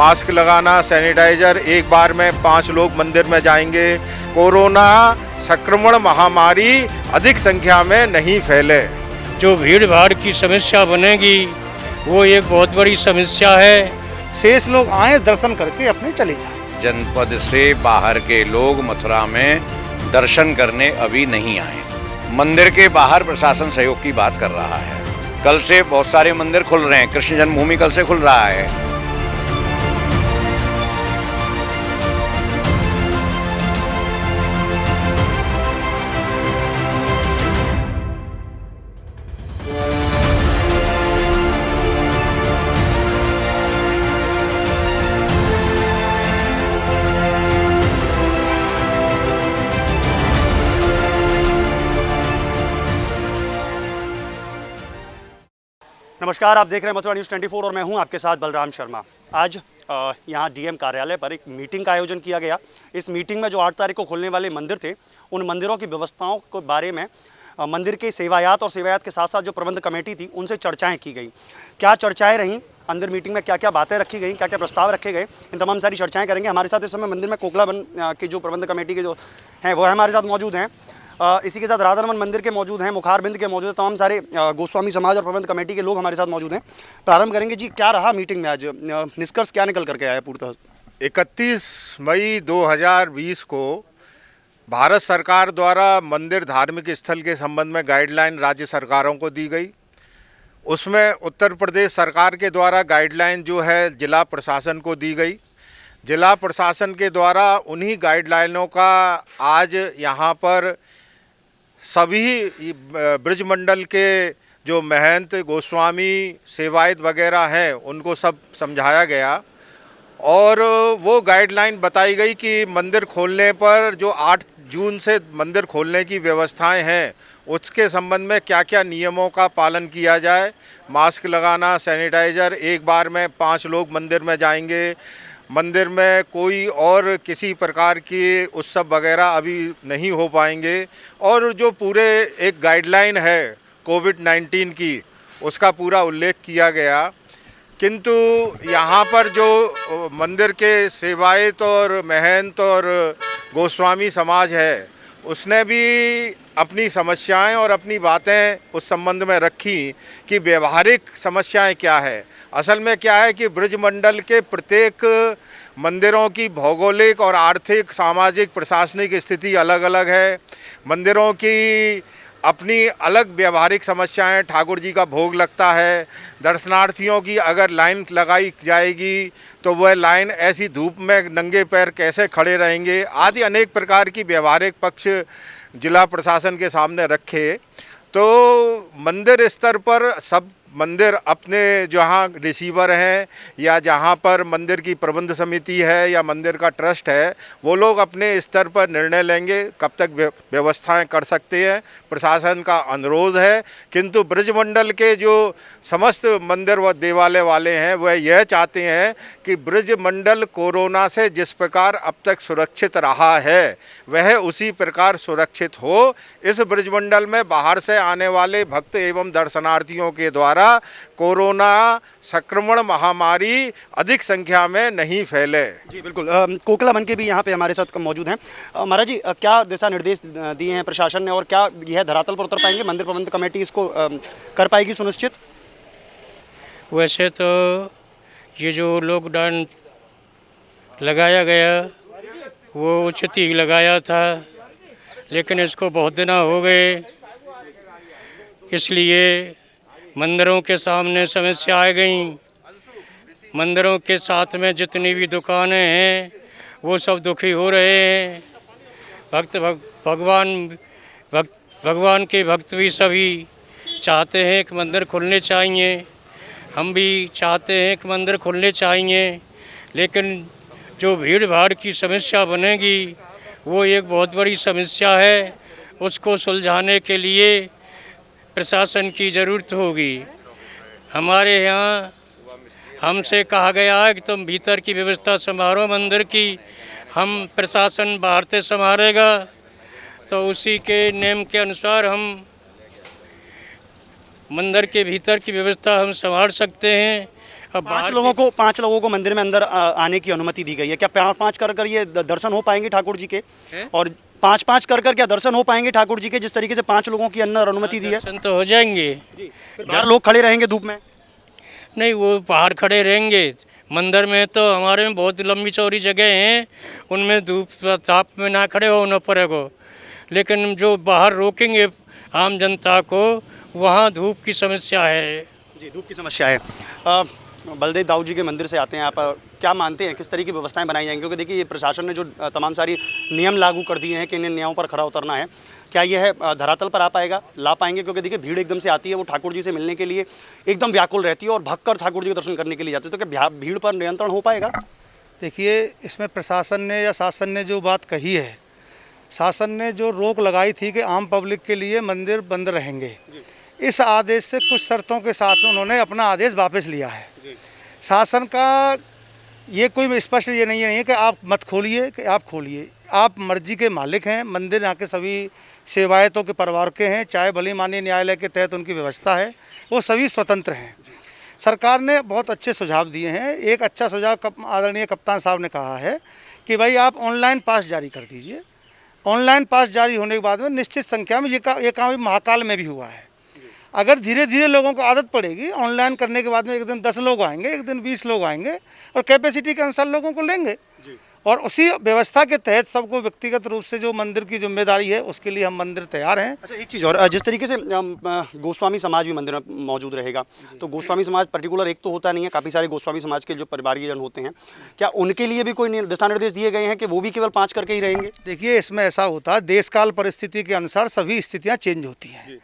Mask लगाना, sanitiser, एक बार में 5 लोग मंदिर में जाएंगे। कोरोना संक्रमण महामारी अधिक संख्या में नहीं फैले। जो भीड़ भाड़ की समस्या बनेगी वो एक बहुत बड़ी समस्या है। शेष लोग आए, दर्शन करके अपने चले जाएं। जनपद से बाहर के लोग मथुरा में दर्शन करने अभी नहीं आए। मंदिर के बाहर प्रशासन सहयोग की बात कर रहा है। कल से बहुत सारे मंदिर खुल रहे हैं। कृष्ण जन्मभूमि कल से खुल रहा है। नमस्कार, आप देख रहे हैं मथुरा न्यूज़ 24 और मैं हूं आपके साथ बलराम शर्मा। आज यहां डीएम कार्यालय पर एक मीटिंग का आयोजन किया गया। इस मीटिंग में जो 8 तारीख को खुलने वाले मंदिर थे, उन मंदिरों की व्यवस्थाओं के बारे में मंदिर के सेवायात और सेवायात के साथ साथ जो प्रबंध कमेटी थी उनसे चर्चाएँ की गई। क्या चर्चाएँ रहीं, अंदर मीटिंग में क्या क्या बातें रखी गई, क्या क्या प्रस्ताव रखे गए, इन तमाम सारी चर्चाएँ करेंगे। हमारे साथ इस समय मंदिर में कोकला वन की जो प्रबंध कमेटी के जो हैं वो हमारे साथ मौजूद हैं। इसी के साथ राधारमन मंदिर के मौजूद हैं, मुखारबिंद के मौजूद हैं, तमाम सारे गोस्वामी समाज और प्रबंध कमेटी के लोग हमारे साथ मौजूद हैं। प्रारंभ करेंगे जी, क्या रहा मीटिंग में आज, निष्कर्ष क्या निकल करके आया पूर्णतः? 31 मई 2020 को भारत सरकार द्वारा मंदिर धार्मिक स्थल के संबंध में गाइडलाइन राज्य सरकारों को दी गई। उसमें उत्तर प्रदेश सरकार के द्वारा गाइडलाइन जो है जिला प्रशासन को दी गई। जिला प्रशासन के द्वारा उन्हीं गाइडलाइनों का आज यहाँ पर सभी ब्रजमंडल के जो महंत, गोस्वामी, सेवायत वगैरह हैं उनको सब समझाया गया और वो गाइडलाइन बताई गई कि मंदिर खोलने पर जो 8 जून से मंदिर खोलने की व्यवस्थाएं हैं उसके संबंध में क्या क्या नियमों का पालन किया जाए। मास्क लगाना, सैनिटाइजर, एक बार में 5 लोग मंदिर में जाएंगे। मंदिर में कोई और किसी प्रकार की उत्सव वगैरह अभी नहीं हो पाएंगे और जो पूरे एक गाइडलाइन है कोविड-19 की उसका पूरा उल्लेख किया गया। किंतु यहाँ पर जो मंदिर के सेवायत और महंत और गोस्वामी समाज है उसने भी अपनी समस्याएं और अपनी बातें उस संबंध में रखी कि व्यवहारिक समस्याएं क्या है। असल में क्या है कि ब्रजमंडल के प्रत्येक मंदिरों की भौगोलिक और आर्थिक, सामाजिक, प्रशासनिक स्थिति अलग अलग है। मंदिरों की अपनी अलग व्यवहारिक समस्याएं, ठाकुर जी का भोग लगता है, दर्शनार्थियों की अगर लाइन लगाई जाएगी तो वह लाइन ऐसी धूप में नंगे पैर कैसे खड़े रहेंगे, आदि अनेक प्रकार की व्यवहारिक पक्ष जिला प्रशासन के सामने रखे। तो मंदिर स्तर पर सब मंदिर अपने जहाँ रिसीवर हैं या जहाँ पर मंदिर की प्रबंध समिति है या मंदिर का ट्रस्ट है वो लोग अपने स्तर पर निर्णय लेंगे कब तक व्यवस्थाएं कर सकते हैं। प्रशासन का अनुरोध है। किंतु ब्रजमंडल के जो समस्त मंदिर व देवालय वाले हैं वह यह चाहते हैं कि ब्रजमंडल कोरोना से जिस प्रकार अब तक सुरक्षित रहा है वह उसी प्रकार सुरक्षित हो। इस ब्रजमंडल में बाहर से आने वाले भक्त एवं दर्शनार्थियों के द्वारा कोरोना संक्रमण महामारी अधिक संख्या में नहीं फैले। जी बिल्कुल। कोकला वन के भी यहाँ पे हमारे साथ मौजूद हैं। महाराज जी, क्या दिशा निर्देश दिए हैं प्रशासन ने और क्या यह धरातल पर उतर पाएंगे? मंदिर प्रबंध कमेटी इसको कर पाएगी सुनिश्चित? वैसे तो ये जो लॉकडाउन लगाया गया वो उचित ही लगाया था, लेकिन इसको बहुत दिन हो गए, इसलिए मंदिरों के सामने समस्या आ गई। मंदिरों के साथ में जितनी भी दुकानें हैं वो सब दुखी हो रहे हैं। भगवान के भक्त भी सभी चाहते हैं कि मंदिर खुलने चाहिए। हम भी चाहते हैं कि मंदिर खुलने चाहिए, लेकिन जो भीड़ भाड़ की समस्या बनेगी वो एक बहुत बड़ी समस्या है। उसको सुलझाने के लिए प्रशासन की ज़रूरत होगी। हमारे यहाँ हमसे कहा गया है कि तुम भीतर की व्यवस्था संभालो मंदिर की, हम प्रशासन बाहर से संभालेगा। तो उसी के नियम के अनुसार हम मंदिर के भीतर की व्यवस्था हम संभाल सकते हैं। अब पांच लोगों को मंदिर में अंदर आने की अनुमति दी गई है। क्या पाँच कर ये दर्शन हो पाएंगे ठाकुर जी के? और पाँच कर क्या दर्शन हो पाएंगे ठाकुर जी के, जिस तरीके से 5 लोगों की अंदर अनुमति दी है? दर्शन तो हो जाएंगे। बाहर लोग खड़े रहेंगे धूप में? नहीं, वो बाहर खड़े रहेंगे। मंदिर में तो हमारे में बहुत लंबी चौड़ी जगह हैं, उनमें धूप ताप में ना खड़े हो न पड़े को। लेकिन जो बाहर रोकेंगे आम जनता को, वहाँ धूप की समस्या है। जी, धूप की समस्या है। बलदेव दाऊ जी के मंदिर से आते हैं आप, क्या मानते हैं किस तरह की व्यवस्थाएं बनाई जाएंगी? क्योंकि देखिए, ये प्रशासन ने जो तमाम सारी नियम लागू कर दिए हैं कि इन नियमों पर खरा उतरना है, क्या यह धरातल पर आ पाएगा, ला पाएंगे? क्योंकि देखिए, भीड़ एकदम से आती है, वो ठाकुर जी से मिलने के लिए एकदम व्याकुल रहती है और भगकर ठाकुर जी के दर्शन करने के लिए जाते हैं, तो क्या भीड़ पर नियंत्रण हो पाएगा? देखिए, इसमें प्रशासन ने या शासन ने जो बात कही है, शासन ने जो रोक लगाई थी कि आम पब्लिक के लिए मंदिर बंद रहेंगे, इस आदेश से कुछ शर्तों के साथ उन्होंने अपना आदेश वापस लिया है। शासन का ये कोई स्पष्ट ये नहीं है कि आप मत खोलिए कि आप खोलिए, आप मर्जी के मालिक हैं। मंदिर यहाँ के सभी सेवायतों के परिवार के हैं, चाहे भली माननीय न्यायालय के तहत उनकी व्यवस्था है, वो सभी स्वतंत्र हैं। सरकार ने बहुत अच्छे सुझाव दिए हैं। एक अच्छा सुझाव आदरणीय कप्तान साहब ने कहा है कि भाई आप ऑनलाइन पास जारी कर दीजिए। ऑनलाइन पास जारी होने के बाद में निश्चित संख्या में ये काम महाकाल में भी हुआ है। अगर धीरे धीरे लोगों को आदत पड़ेगी, ऑनलाइन करने के बाद में एक दिन 10 लोग आएंगे, एक दिन 20 लोग आएंगे और कैपेसिटी के अनुसार लोगों को लेंगे। और उसी व्यवस्था के तहत सबको व्यक्तिगत रूप से जो मंदिर की जिम्मेदारी है, उसके लिए हम मंदिर तैयार हैं। अच्छा, एक चीज़ और, जिस तरीके से गोस्वामी समाज भी मंदिर में मौजूद रहेगा, तो गोस्वामी समाज पर्टिकुलर एक तो होता नहीं है, काफ़ी सारे गोस्वामी समाज के जो परिवारजन होते हैं, क्या उनके लिए भी कोई दिशा निर्देश दिए गए हैं कि वो भी केवल 5 करके ही रहेंगे? देखिए, इसमें ऐसा होता है, देश काल परिस्थिति के अनुसार सभी स्थितियाँ चेंज होती हैं।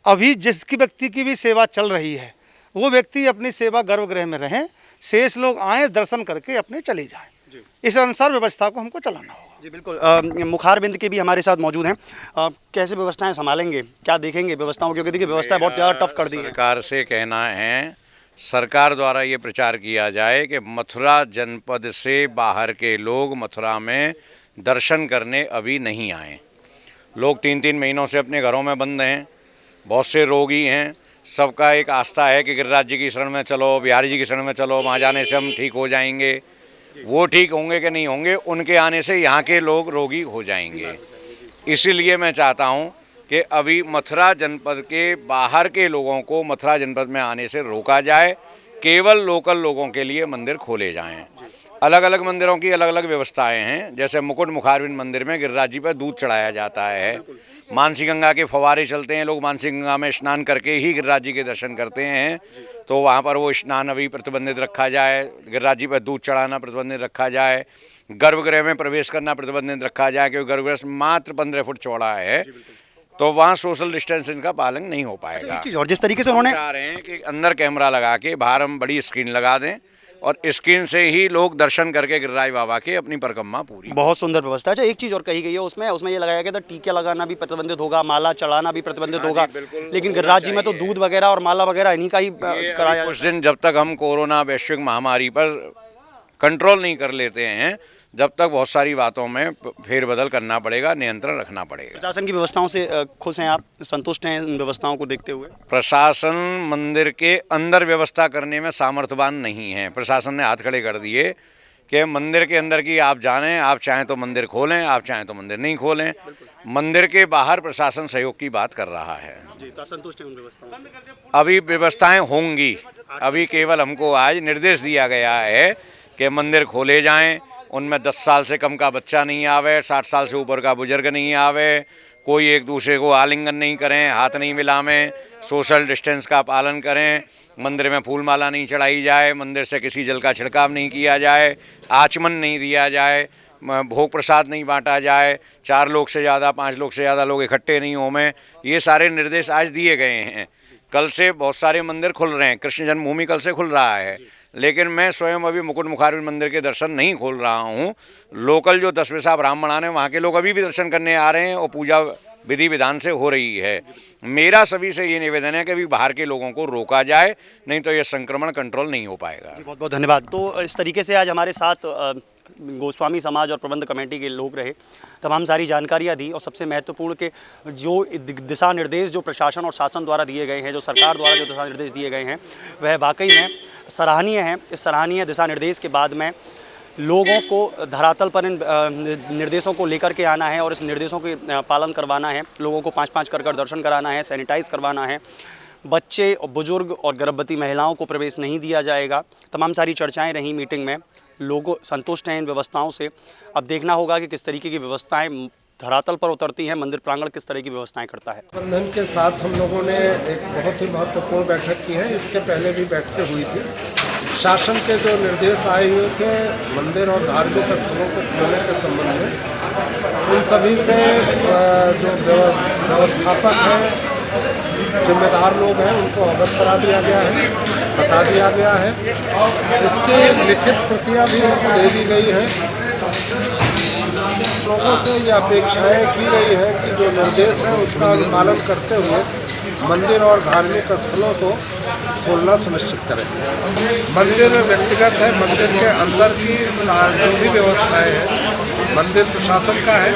अभी जिसकी व्यक्ति की भी सेवा चल रही है, वो व्यक्ति अपनी सेवा गर्भगृह में रहें, शेष लोग आएँ, दर्शन करके अपने चले जाएँ। इस अनुसार व्यवस्था को हमको चलाना होगा। जी बिल्कुल। मुखारबिंद के भी हमारे साथ मौजूद हैं। कैसे व्यवस्थाएं संभालेंगे, क्या देखेंगे व्यवस्थाओं? क्योंकि देखिए, व्यवस्था बहुत ज़्यादा टफ कर दी है। सरकार से कहना है, सरकार द्वारा ये प्रचार किया जाए कि मथुरा जनपद से बाहर के लोग मथुरा में दर्शन करने अभी नहीं आए। लोग 3-3 महीनों से अपने घरों में बंद हैं, बहुत से रोगी हैं, सबका एक आस्था है कि गिरिराज जी की शरण में चलो, बिहारी जी की शरण में चलो, वहाँ जाने से हम ठीक हो जाएंगे। वो ठीक होंगे कि नहीं होंगे, उनके आने से यहाँ के लोग रोगी हो जाएंगे। इसीलिए मैं चाहता हूँ कि अभी मथुरा जनपद के बाहर के लोगों को मथुरा जनपद में आने से रोका जाए, केवल लोकल लोगों के लिए मंदिर खोले जाएं। अलग अलग मंदिरों की अलग अलग व्यवस्थाएं हैं। जैसे मुकुट मुखारबिंद मंदिर में गिरिराज जी पर दूध चढ़ाया जाता है, मानसी गंगा के फव्वारे चलते हैं, लोग मानसी गंगा में स्नान करके ही गिरिराज जी के दर्शन करते हैं, तो वहाँ पर वो स्नान अभी प्रतिबंधित रखा जाए। गिरिराज जी पर दूध चढ़ाना प्रतिबंधित रखा जाए। गर्भगृह में प्रवेश करना प्रतिबंधित रखा जाए, क्योंकि गर्भगृह मात्र 15 फुट चौड़ा है, तो वहाँ सोशल डिस्टेंसिंग का पालन नहीं हो पाएगा। और जिस तरीके से उन्होंने चाह रहे हैं कि अंदर कैमरा लगा के बाहर हम बड़ी स्क्रीन लगा दें और स्क्रीन से ही लोग दर्शन करके गिरिराज बाबा के अपनी परिक्रमा पूरी। बहुत सुंदर व्यवस्था है। अच्छा, एक चीज़ और कही गई है उसमें ये लगाया गया था, टीका लगाना भी प्रतिबंधित होगा, माला चढ़ाना भी प्रतिबंधित होगा, लेकिन गिरिराज जी में तो दूध वगैरह और माला वगैरह इन्हीं का ही कराया। कुछ दिन जब तक हम कोरोना वैश्विक महामारी पर कंट्रोल नहीं कर लेते हैं, जब तक बहुत सारी बातों में फेरबदल करना पड़ेगा, नियंत्रण रखना पड़ेगा। प्रशासन की व्यवस्थाओं से खुश हैं आप, संतुष्ट हैं इन व्यवस्थाओं को देखते हुए? प्रशासन मंदिर के अंदर व्यवस्था करने में सामर्थ्यवान नहीं है। प्रशासन ने हाथ खड़े कर दिए कि मंदिर के अंदर की आप जानें, आप चाहें तो मंदिर खोलें, आप चाहें तो मंदिर नहीं खोलें। मंदिर के बाहर प्रशासन सहयोग की बात कर रहा है। जी, तो आप संतुष्ट हैं उन व्यवस्थाओं से? अभी व्यवस्थाएं होंगी। अभी केवल हमको आज निर्देश दिया गया है कि मंदिर खोले जाएं, उनमें 10 साल से कम का बच्चा नहीं आवे, 60 साल से ऊपर का बुजुर्ग नहीं आवे, कोई एक दूसरे को आलिंगन नहीं करें, हाथ नहीं मिलावें, सोशल डिस्टेंस का पालन करें, मंदिर में फूल माला नहीं चढ़ाई जाए, मंदिर से किसी जल का छिड़काव नहीं किया जाए, आचमन नहीं दिया जाए, भोग प्रसाद नहीं बांटा जाए, 4 लोग से ज़्यादा 5 लोग से ज़्यादा लोग इकट्ठे नहीं हों। ये सारे निर्देश आज दिए गए हैं। कल से बहुत सारे मंदिर खुल रहे हैं, कृष्ण जन्मभूमि कल से खुल रहा है, लेकिन मैं स्वयं अभी मुकुट मुखारबिंद मंदिर के दर्शन नहीं खोल रहा हूँ। लोकल जो 10 पैसा ब्राह्मण हैं, वहाँ के लोग अभी भी दर्शन करने आ रहे हैं और पूजा विधि विधान से हो रही है। मेरा सभी से ये निवेदन है कि अभी बाहर के लोगों को रोका जाए, नहीं तो ये संक्रमण कंट्रोल नहीं हो पाएगा। बहुत बहुत धन्यवाद। तो इस तरीके से आज हमारे साथ गोस्वामी समाज और प्रबंध कमेटी के लोग रहे, तमाम सारी जानकारियाँ दी और सबसे महत्वपूर्ण के जो दिशा निर्देश जो प्रशासन और शासन द्वारा दिए गए हैं, जो सरकार द्वारा जो दिशा निर्देश दिए गए हैं, वह वाकई में सराहनीय हैं। इस सराहनीय दिशा निर्देश के बाद में लोगों को धरातल पर इन निर्देशों को लेकर के आना है और इस निर्देशों के पालन करवाना है। लोगों को 5-5 कर दर्शन कराना है, सैनिटाइज करवाना है। बच्चे, बुजुर्ग और गर्भवती महिलाओं को प्रवेश नहीं दिया जाएगा। तमाम सारी चर्चाएं रहीं मीटिंग में, लोग संतुष्ट हैं इन व्यवस्थाओं से। अब देखना होगा कि किस तरीके की व्यवस्थाएं धरातल पर उतरती हैं, मंदिर प्रांगण किस तरह की व्यवस्थाएं करता है। प्रबंधन के साथ हम लोगों ने एक बहुत ही महत्वपूर्ण बैठक की है। इसके पहले भी बैठकें हुई थी। शासन के जो निर्देश आए हुए थे मंदिर और धार्मिक स्थलों को खोलने के संबंध में, उन सभी से जो व्यवस्थापक हैं, जिम्मेदार लोग हैं, उनको अवगत करा दिया गया है, बता दिया गया है। इसकी लिखित प्रतियां भी उनको दे दी गई है। लोगों से ये अपेक्षाएं की गई है कि जो निर्देश है उसका अनुपालन करते हुए मंदिर और धार्मिक स्थलों को खोलना सुनिश्चित करें। मंदिर व्यक्तिगत है, मंदिर के अंदर की जो भी व्यवस्थाएं हैं मंदिर प्रशासन का है।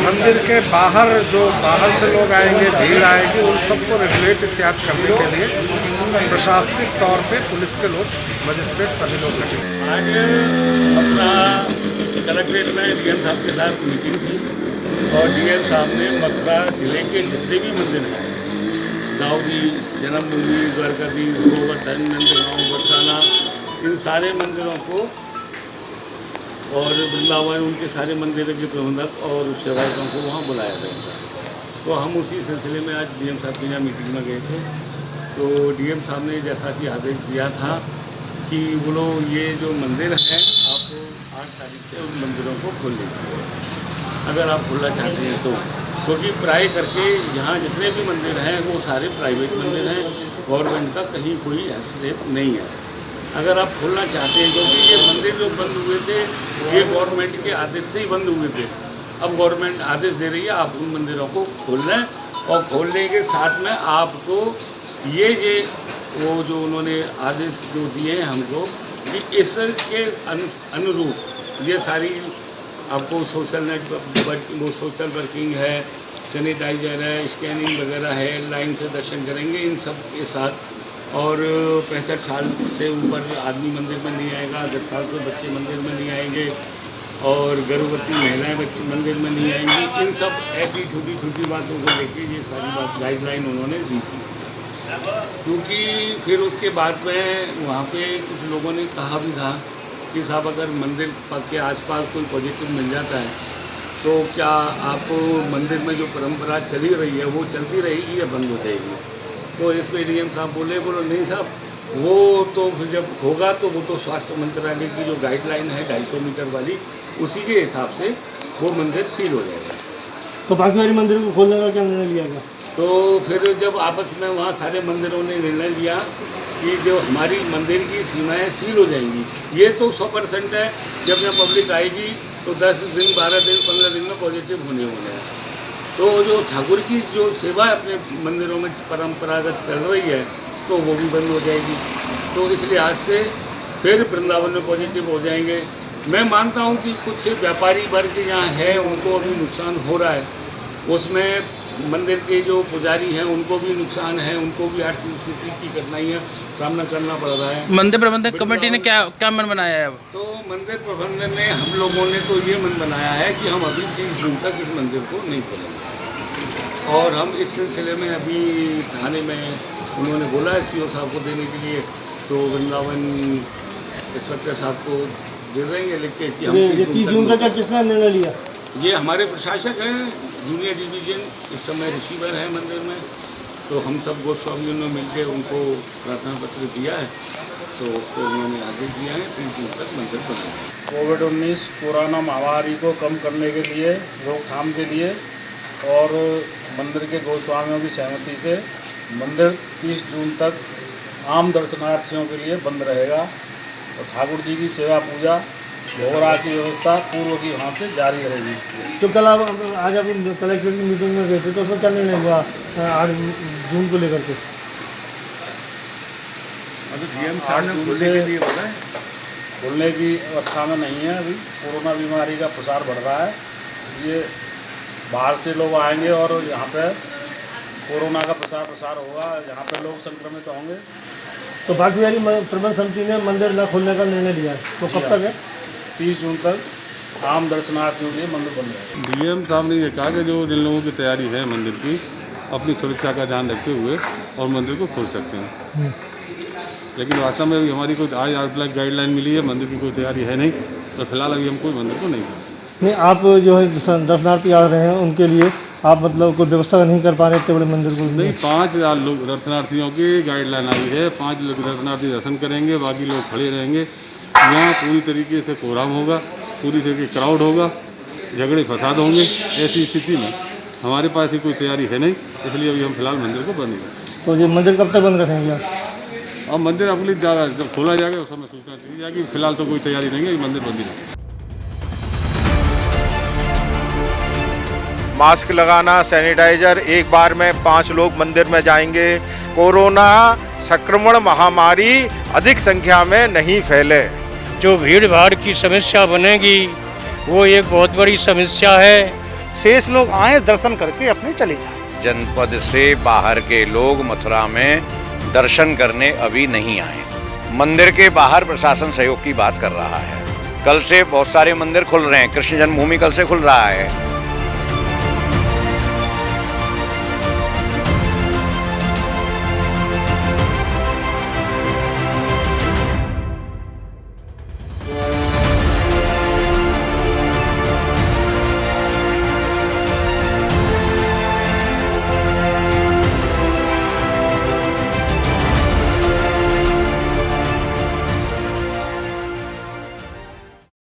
मंदिर के बाहर जो बाहर से लोग आएंगे, भीड़ आएगी, उन सबको रेगुलेट इत्यादि करने के लिए प्रशासनिक तौर पे पुलिस के लोग, मजिस्ट्रेट सभी लोग लगे। आज अपना कलेक्ट्रेट में डीएम साहब के साथ मीटिंग थी और डीएम साहब ने मथुरा जिले के जितने भी मंदिर हैं, दाऊदी, जन्मभूमि, द्वारकाधीश, गोवर्धन, नंदगांव, बरसाना, इन सारे मंदिरों को और वृंदावन, उनके सारे मंदिरों के प्रबंधक और सेवायकों को वहाँ बुलाया गया था। तो हम उसी सिलसिले में आज डीएम साहब के यहाँ मीटिंग में गए थे। तो डीएम साहब ने जैसा कि आदेश दिया था कि बोलो ये जो मंदिर हैं आपको 8 तारीख से उन मंदिरों को खोल दीजिए, अगर आप खोलना चाहते हैं तो। क्योंकि प्राय करके यहाँ जितने भी मंदिर हैं वो सारे प्राइवेट मंदिर हैं, गवर्नमेंट का कहीं कोई हैसियत नहीं है। अगर आप खोलना चाहते हैं, क्योंकि ये मंदिर जो बंद हुए थे ये गवर्नमेंट के आदेश से ही बंद हुए थे। अब गवर्नमेंट आदेश दे रही है आप उन मंदिरों को खोल लें, और खोलने के साथ में आपको ये वो जो उन्होंने आदेश जो दिए हैं हमको कि इसके अनुरूप ये सारी आपको सोशल वर्किंग है, सैनिटाइजर है, स्कैनिंग वगैरह है, लाइन से दर्शन करेंगे इन सब के साथ। और 65 साल से ऊपर आदमी मंदिर में नहीं आएगा, 10 साल से बच्चे मंदिर में नहीं आएंगे, और गर्भवती महिलाएं बच्चे मंदिर में नहीं आएंगी। इन सब ऐसी छोटी छोटी बातों को लेके ये सारी बात गाइडलाइन उन्होंने दी थी। क्योंकि फिर उसके बाद में वहाँ पे कुछ लोगों ने कहा भी था कि साहब अगर मंदिर के आसपास कोई पॉजिटिव मिल जाता है तो क्या आपको मंदिर में जो परंपरा चली रही है वो चलती रहेगी या बंद हो जाएगी। तो इस पर डीएम साहब बोलो नहीं साहब, वो तो फिर जब होगा तो वो तो स्वास्थ्य मंत्रालय की जो गाइडलाइन है 250 मीटर वाली, उसी के हिसाब से वो मंदिर सील हो जाएगा। तो बाकी वाले मंदिरों को खोलने का क्या निर्णय लिया गया? तो फिर जब आपस में वहाँ सारे मंदिरों ने निर्णय लिया कि जो हमारी मंदिर की सीमाएं सील हो जाएंगी, ये तो 100% है। जब यहाँ पब्लिक आएगी तो 10 दिन, 12 दिन, 15 दिन में पॉजिटिव होने हैं। तो जो ठाकुर की जो सेवा अपने मंदिरों में परंपरागत चल रही है तो वो भी बंद हो जाएगी। तो इसलिए आज से फिर वृंदावन में पॉजिटिव हो जाएंगे। मैं मानता हूँ कि कुछ व्यापारी वर्ग यहाँ है उनको अभी नुकसान हो रहा है, उसमें मंदिर के जो पुजारी हैं उनको भी नुकसान है, उनको भी आर्थिक स्थिति की कठिनाइयाँ सामना करना पड़ रहा है। मंदिर प्रबंधक कमेटी ने क्या मन बनाया है अब? तो मंदिर प्रबंधन ने, हम लोगों ने तो ये मन बनाया है कि हम अभी 30 जून तक इस मंदिर को नहीं खोलेंगे। और हम इस सिलसिले में अभी थाने में उन्होंने बोला है सीओ साहब को देने के लिए, तो वृंदावन इंस्पेक्टर साहब को दे देंगे लिख के कि हम 30 जून तक किसने निर्णय लिया? ये हमारे प्रशासक हैं, जूनियर डिवीजन इस समय रिसीवर है मंदिर में। तो हम सब गोस्वामियों ने मिलकर उनको प्रार्थना पत्र दिया है, तो उसको उन्होंने आदेश दिया है 30 जून तक मंदिर बंद। कोविड-19 कोरोना महामारी को कम करने के लिए, रोकथाम के लिए और मंदिर के गोस्वामियों की सहमति से मंदिर 30 जून तक आम दर्शनार्थियों के लिए बंद रहेगा और ठाकुर जी की सेवा पूजा, भोगराज की व्यवस्था पूर्व की वहाँ पे जारी रहेगी। तो कल आप आज आप कलेक्ट्रेट की मीटिंग में गए थे तो उसमें क्या निर्णय हुआ 8 जून को लेकर के? अभी डीएम साहब ने बोलने के लिए बोला है खोलने की अवस्था में नहीं है। अभी कोरोना बीमारी का प्रसार बढ़ रहा है, इसलिए बाहर से लोग आएंगे और यहाँ पे कोरोना का प्रसार होगा, यहाँ पे लोग संक्रमित होंगे। तो बाकी वाली प्रबंध समिति ने मंदिर न खोलने का निर्णय लिया है, तो कब तक है? 30 जून तक आम दर्शनार्थियों के लिए मंदिर बंद रहेगा। डीएम साहब ने ये कहा कि जो जिन लोगों की तैयारी है मंदिर की, अपनी सुरक्षा का ध्यान रखते हुए और मंदिर को खोल सकते हैं। लेकिन वास्तव में अभी हमारी कोई आज गाइडलाइन मिली है, मंदिर की कोई तैयारी है नहीं, तो फिलहाल अभी हम कोई मंदिर को नहीं खोलेंगे। नहीं, आप जो है दर्शनार्थी आ रहे हैं उनके लिए आप मतलब कोई व्यवस्था नहीं कर पा रहे इतने बड़े मंदिर को? नहीं, 5 लोग दर्शनार्थियों की गाइडलाइन आई है, 5 लोग दर्शनार्थी दर्शन करेंगे, बाकी लोग खड़े रहेंगे। यहाँ पूरी तरीके से कोहराम होगा, पूरी तरीके क्राउड होगा, झगड़े फसाद होंगे। ऐसी स्थिति में हमारे पास ही कोई तैयारी है नहीं, इसलिए अभी हम फिलहाल मंदिर को बंद करें। तो ये मंदिर कब तक बंद रखेंगे आप? अब मंदिर अगली जब खोला जाएगा उस समय सूचना दी जाएगी। फिलहाल तो कोई तैयारी नहीं है, मंदिर बंद ही रहेगा। मास्क लगाना, सैनिटाइजर, एक बार में 5 लोग मंदिर में जाएंगे। कोरोना संक्रमण महामारी अधिक संख्या में नहीं फैले। जो भीड़ भाड़ की समस्या बनेगी वो एक बहुत बड़ी समस्या है। शेष लोग आए, दर्शन करके अपने चले जाएं। जनपद से बाहर के लोग मथुरा में दर्शन करने अभी नहीं आए। मंदिर के बाहर प्रशासन सहयोग की बात कर रहा है। कल से बहुत सारे मंदिर खुल रहे हैं, कृष्ण जन्मभूमि कल से खुल रहा है।